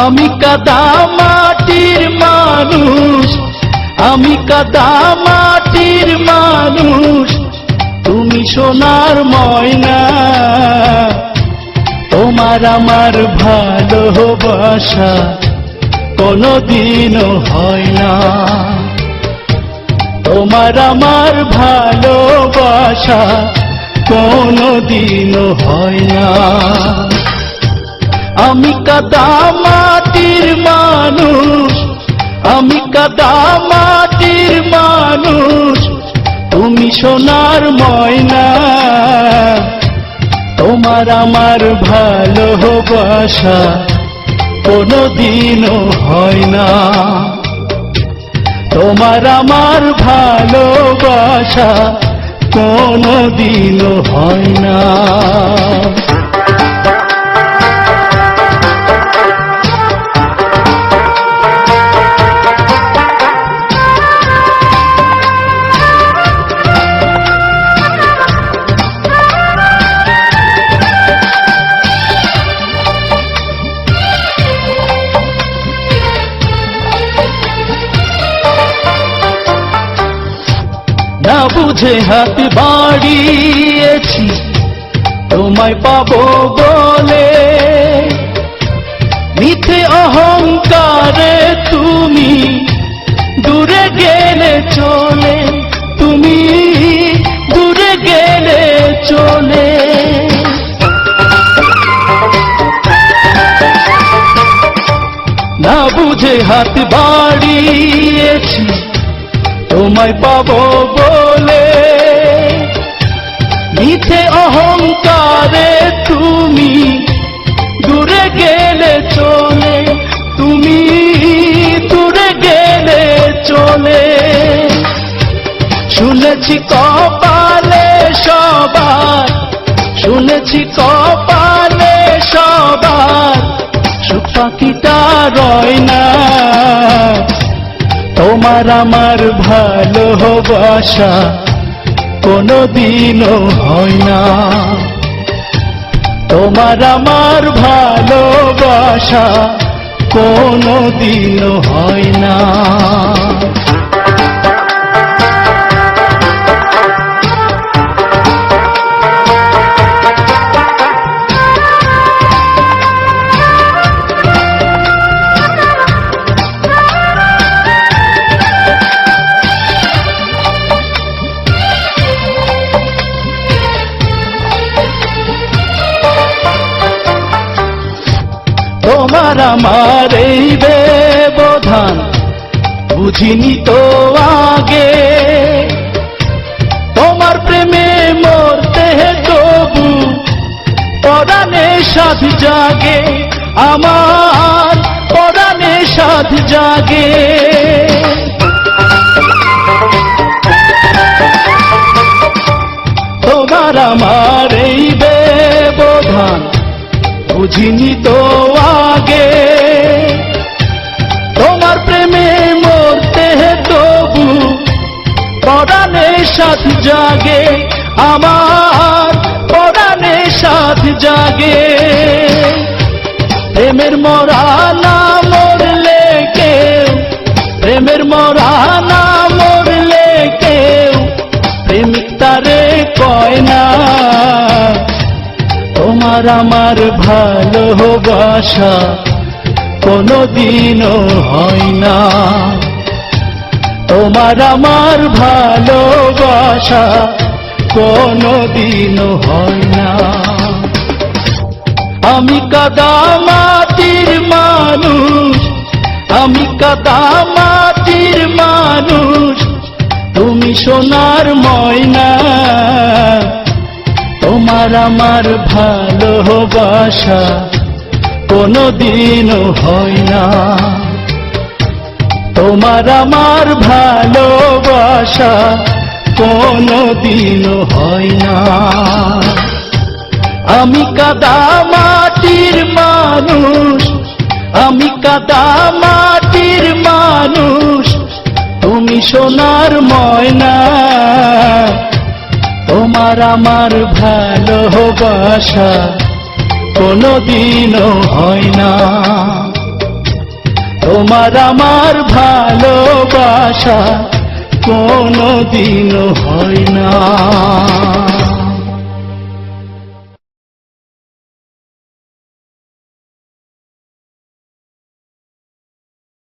আমি কাদা মাটির মানুষ, আমি কাদা মাটির মানুষ, তুমি সোনার ময়না। তোমার আমার ভালোবাসা কোনদিনও হয় না, তোমার আমার ভালোবাসা কোনদিনও হয় না। আমি কাদা মাটির মানুষ, আমি কাদা মাটির মানুষ, তুমি সোনার ময়না। তোমার আমার ভালোবাসা কোনদিনও হয় না, তোমার আমার ভালোবাসা কোনদিনও হয় না। না বুঝে হাত বাড়িয়েছি তোমায় পাবো বলে, মিথ্যে অহংকারে তুমি দূরে গেলে চলে, তুমি দূরে গেলে চলে। না বুঝে হাত বাড়িয়েছি তোমায় পাবো বলে, মিথ্যে অহংকারে তুমি দূরে গেলে চলে, তুমি দূরে গেলে চলে। শুনেছি কপালে সবার, শুনেছি কপালে সবার সুখ পাখিটা রয় না। তোমার আমার ভালোবাসা কোনদিনও হয় না, তোমার আমার ভালোবাসা কোনদিনও হয় না। তোমার আমার এই ব্যবধান বুঝিনি তো আগে, তোমার প্রেমে মরতে তবু পরাণে সাধ জাগে, আমার পরাণে সাধ জাগে। তোমার আমার এই ব্যবধান বুঝিনি তো আগে, তোমার প্রেমে মরতে তবু পরাণে সাথ জাগে, আমার পরাণে সাথ জাগে। প্রেমের মরা না মরলে কেউ, প্রেমের মরা না মরলে কেউ প্রেমিক তারে কয় না। তোমার আমার ভালোবাসা কোনদিনও হয় না, তোমার আমার ভালোবাসা কোনদিনও হয় না। আমি কাদা মাটির মানুষ, আমি কাদা মাটির মানুষ, তুমি সোনার ময়না। তোমার আমার ভালোবাসা কোনদিনও হয় না, তোমার আমার ভালোবাসা কোনদিনও হয় না। আমি কাদা মাটির মানুষ, আমি কাদা মাটির মানুষ, তুমি সোনার ময়না। তোমার আমার ভালোবাসা কোনদিনও হয় না, তোমার আমার ভালোবাসা কোনদিনও হয়